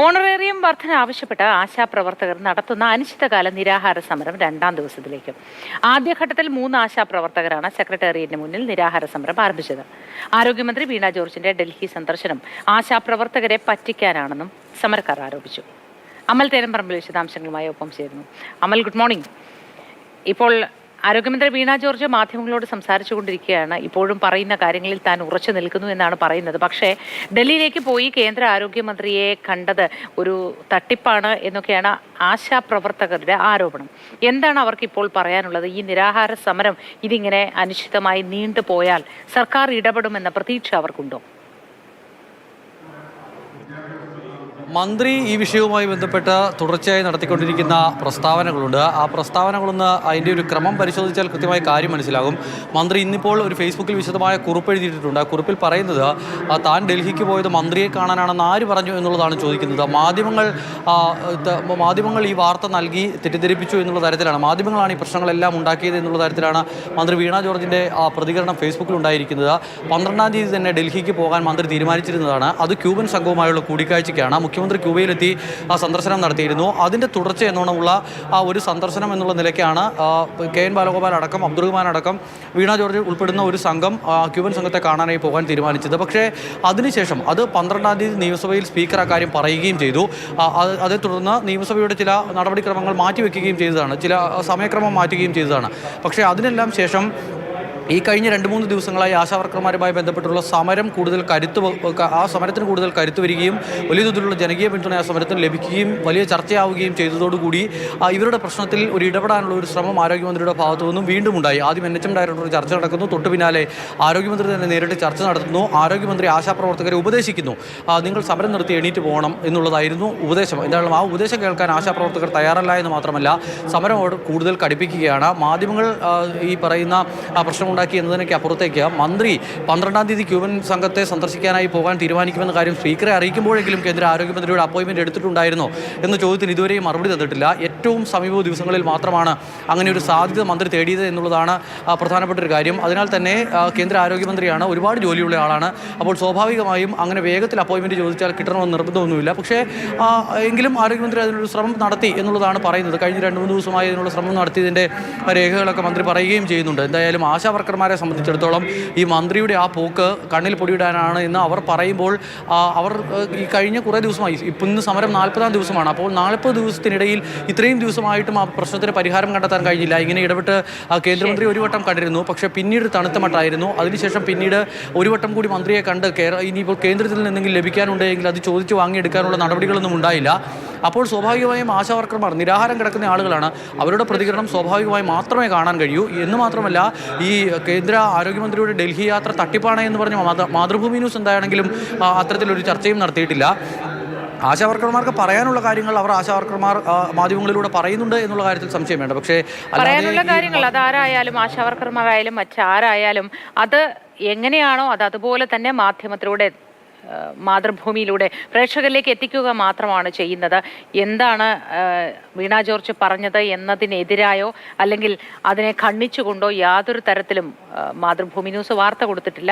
Honorarium വർധന ആവശ്യപ്പെട്ട് ആശാപ്രവർത്തകർ നടത്തുന്ന അനിശ്ചിതകാല നിരാഹാര സമരം 2ാം ദിവസത്തിലേക്ക്. ആദ്യഘട്ടത്തിൽ 3 ആശാപ്രവർത്തകരാണ് സെക്രട്ടേറിയറ്റിന് മുന്നിൽ നിരാഹാര സമരം ആരംഭിച്ചത്. ആരോഗ്യമന്ത്രി വീണ ജോർജിന്റെ ഡൽഹി സന്ദർശനം ആശാപ്രവർത്തകരെ പറ്റിക്കാനാണെന്നും സമരക്കാർ ആരോപിച്ചു. അമൽ തേരമ്പറമ്പിൽ വിശദാംശങ്ങളുമായി ഒപ്പം ചേരുന്നു. അമൽ, ഗുഡ് മോർണിംഗ്. ഇപ്പോൾ ആരോഗ്യമന്ത്രി വീണ ജോർജ് മാധ്യമങ്ങളോട് സംസാരിച്ചുകൊണ്ടിരിക്കുകയാണ്. ഇപ്പോഴും പറയുന്ന കാര്യങ്ങളിൽ താൻ ഉറച്ചു നിൽക്കുന്നു എന്നാണ് പറയുന്നത്. പക്ഷേ ഡൽഹിയിലേക്ക് പോയി കേന്ദ്ര ആരോഗ്യമന്ത്രിയെ കണ്ടത് ഒരു തട്ടിപ്പാണ് എന്നൊക്കെയാണ് ആശാപ്രവർത്തകരുടെ ആരോപണം. എന്താണ് അവർക്ക് ഇപ്പോൾ പറയാനുള്ളത്? ഈ നിരാഹാര സമരം ഇതിങ്ങനെ അനിശ്ചിതമായി നീണ്ടുപോയാൽ സർക്കാർ ഇടപെടുമെന്ന പ്രതീക്ഷ അവർക്കുണ്ടോ? മന്ത്രി ഈ വിഷയവുമായി ബന്ധപ്പെട്ട് തുടർച്ചയായി നടത്തിക്കൊണ്ടിരിക്കുന്ന പ്രസ്താവനകളുണ്ട്. ആ പ്രസ്താവനകളൊന്ന് അതിൻ്റെ ഒരു ക്രമം പരിശോധിച്ചാൽ കൃത്യമായി കാര്യം മനസ്സിലാകും. മന്ത്രി ഇന്നിപ്പോൾ ഒരു ഫേസ്ബുക്കിൽ വിശദമായ കുറിപ്പ് എഴുതിയിട്ടുണ്ട്. ആ കുറിപ്പിൽ പറയുന്നത് താൻ ഡൽഹിക്ക് പോയത് മന്ത്രിയെ കാണാനാണെന്ന് ആര് പറഞ്ഞു എന്നുള്ളതാണ് ചോദിക്കുന്നത്. മാധ്യമങ്ങൾ ഈ വാർത്ത നൽകി തെറ്റിദ്ധരിപ്പിച്ചു എന്നുള്ള തരത്തിലാണ്, മാധ്യമങ്ങളാണ് ഈ പ്രശ്നങ്ങളെല്ലാം ഉണ്ടാക്കിയത് എന്നുള്ള തരത്തിലാണ് മന്ത്രി വീണ ജോർജിൻ്റെ പ്രതികരണം ഫേസ്ബുക്കിൽ ഉണ്ടായിരിക്കുന്നത്. 12ാം തീയതി തന്നെ ഡൽഹിക്ക് പോകാൻ മന്ത്രി തീരുമാനിച്ചിരുന്നതാണ്. അത് ക്യൂബൻ സംഘവുമായുള്ള കൂടിക്കാഴ്ചയ്ക്കാണ്. മുഖ്യമന്ത്രി ക്യൂബയിലെത്തി സന്ദർശനം നടത്തിയിരുന്നു. അതിൻ്റെ തുടർച്ച എന്നോണമുള്ള ഒരു സന്ദർശനം എന്നുള്ള നിലയ്ക്കാണ് KN ബാലഗോപാൽ അടക്കം അബ്ദുറഹ്മാൻ അടക്കം വീണ ജോർജ് ഉൾപ്പെടുന്ന ഒരു സംഘം ക്യൂബൻ സംഘത്തെ കാണാനായി പോകാൻ തീരുമാനിച്ചത്. പക്ഷേ അതിനുശേഷം അത് 12ാം തീയതി നിയമസഭയിൽ സ്പീക്കർ ആ കാര്യം പറയുകയും ചെയ്തു. അതേ തുടർന്ന് നിയമസഭയുടെ ചില നടപടിക്രമങ്ങൾ മാറ്റിവെക്കുകയും ചെയ്തതാണ്, ചില സമയക്രമം മാറ്റുകയും ചെയ്തതാണ്. പക്ഷേ അതിനെല്ലാം ശേഷം ഈ കഴിഞ്ഞ 2-3 ദിവസങ്ങളായി ആശാവർക്കർമാരുമായി ബന്ധപ്പെട്ടുള്ള സമരം സമരത്തിന് കൂടുതൽ കരുത്ത് വരികയും വലിയ തോതിലുള്ള ജനകീയ പിന്തുണ ആ സമരത്തിന് ലഭിക്കുകയും വലിയ ചർച്ചയാവുകയും ചെയ്തതോടുകൂടി ഇവരുടെ പ്രശ്നത്തിൽ ഒരു ഇടപെടാനുള്ള ഒരു ശ്രമം ആരോഗ്യമന്ത്രിയുടെ ഭാഗത്തു നിന്നും വീണ്ടും ഉണ്ടായി. ആദ്യം NHM ഡയറക്ടർ ചർച്ച നടക്കുന്നു, തൊട്ടു പിന്നാലെ ആരോഗ്യമന്ത്രി തന്നെ നേരിട്ട് ചർച്ച നടത്തുന്നു. ആരോഗ്യമന്ത്രി ആശാപ്രവർത്തകരെ ഉപദേശിക്കുന്നു, നിങ്ങൾ സമരം നിർത്തി എണീറ്റ് പോകണം എന്നുള്ളതായിരുന്നു ഉപദേശം. എന്തായാലും ആ ഉപദേശം കേൾക്കാൻ ആശാപ്രവർത്തകർ തയ്യാറല്ല എന്ന് മാത്രമല്ല സമരം കൂടുതൽ കടുപ്പിക്കുകയാണ്. മാധ്യമങ്ങൾ ഈ പറയുന്ന പ്രശ്നം ഉണ്ടാക്കി എന്നതിനൊക്കെ അപ്പുറത്തേക്ക് മന്ത്രി 12ാം തീയതി ക്യൂബൻ സംഘത്തെ സന്ദർശിക്കാനായി പോകാൻ തീരുമാനിക്കുമെന്ന കാര്യം സ്പീക്കറെ അറിയിക്കുമ്പോഴെങ്കിലും കേന്ദ്ര ആരോഗ്യമന്ത്രിയുടെ അപ്പോയിൻമെൻറ്റ് എടുത്തിട്ടുണ്ടായിരുന്നോ എന്ന ചോദ്യത്തിന് ഇതുവരെയും മറുപടി തന്നിട്ടില്ല. ഏറ്റവും സമീപ ദിവസങ്ങളിൽ മാത്രമാണ് അങ്ങനെ ഒരു സാധ്യത മന്ത്രി തേടിയത് എന്നുള്ളതാണ് പ്രധാനപ്പെട്ട ഒരു കാര്യം. അതിനാൽ തന്നെ കേന്ദ്ര ആരോഗ്യമന്ത്രിയാണ്, ഒരുപാട് ജോലിയുള്ള ആളാണ്. അപ്പോൾ സ്വാഭാവികമായും അങ്ങനെ വേഗത്തിൽ അപ്പോയിൻമെൻറ്റ് ചോദിച്ചാൽ കിട്ടണമെന്ന് നിർബന്ധമൊന്നുമില്ല. പക്ഷേ എങ്കിലും ആരോഗ്യമന്ത്രി അതിനൊരു ശ്രമം നടത്തി എന്നുള്ളതാണ് പറയുന്നത്. കഴിഞ്ഞ 2-3 ദിവസമായി അതിനുള്ള ശ്രമം നടത്തിയതിൻ്റെ രേഖകളൊക്കെ മന്ത്രി പറയുകയും ചെയ്യുന്നുണ്ട്. എന്തായാലും ആശാവർക്കർമാരെ സംബന്ധിച്ചിടത്തോളം ഈ മന്ത്രിയുടെ ആ പോക്ക് കണ്ണിൽ പൊടിയിടാനാണ് എന്ന് അവർ പറയുമ്പോൾ അവർ ഈ കഴിഞ്ഞ കുറേ ദിവസമായി, ഇപ്പം ഇന്ന് സമരം 40ാം ദിവസമാണ്. അപ്പോൾ 40 ദിവസത്തിനിടയിൽ ഇത്രയും ദിവസമായിട്ടും ആ പ്രശ്നത്തിന് പരിഹാരം കണ്ടെത്താൻ കഴിഞ്ഞില്ല. ഇങ്ങനെ ഇടപെട്ട് കേന്ദ്രമന്ത്രി ഒരു വട്ടം കണ്ടിരുന്നു, പക്ഷേ പിന്നീട് തണുത്ത മട്ടായിരുന്നു. അതിനുശേഷം പിന്നീട് ഒരു വട്ടം കൂടി മന്ത്രിയെ കണ്ട് ഇനിയിപ്പോൾ കേന്ദ്രത്തിൽ നിന്നെങ്കിലും ലഭിക്കാനുണ്ടെങ്കിൽ അത് ചോദിച്ചു വാങ്ങിയെടുക്കാനുള്ള നടപടികളൊന്നും ഉണ്ടായില്ല. അപ്പോൾ സ്വാഭാവികമായും ആശാവർക്കർമാർ നിരാഹാരം കിടക്കുന്ന ആളുകളാണ്. അവരുടെ പ്രതികരണം സ്വാഭാവികമായി മാത്രമേ കാണാൻ കഴിയൂ. എന്ന് മാത്രമല്ല, ഈ കേന്ദ്ര ആരോഗ്യമന്ത്രിയുടെ ഡൽഹി യാത്ര തട്ടിപ്പാണ് എന്ന് പറഞ്ഞ് മാതൃഭൂമി ന്യൂസ് എന്താണെങ്കിലും അത്തരത്തിലൊരു ചർച്ചയും നടത്തിയിട്ടില്ല. ആശാവർക്കർമാർക്ക് പറയാനുള്ള കാര്യങ്ങൾ അവർ ആശാവർക്കർമാർ മാധ്യമങ്ങളിലൂടെ പറയുന്നുണ്ട് എന്നുള്ള കാര്യത്തിൽ സംശയം വേണ്ട. പക്ഷേ പറയാനുള്ള കാര്യങ്ങൾ അതാരായാലും, ആശാവർക്കർമാരായാലും മറ്റാരായാലും, അത് എങ്ങനെയാണോ അത് അതുപോലെ തന്നെ മാതൃഭൂമിയിലൂടെ പ്രേക്ഷകരിലേക്ക് എത്തിക്കുക മാത്രമാണ് ചെയ്യുന്നത്. എന്താണ് വീണ ജോർജ് പറഞ്ഞത് എന്നതിനെതിരായോ അല്ലെങ്കിൽ അതിനെ ഖണ്ഡിച്ചുകൊണ്ടോ യാതൊരു തരത്തിലും മാതൃഭൂമി ന്യൂസ് വാർത്ത കൊടുത്തിട്ടില്ല.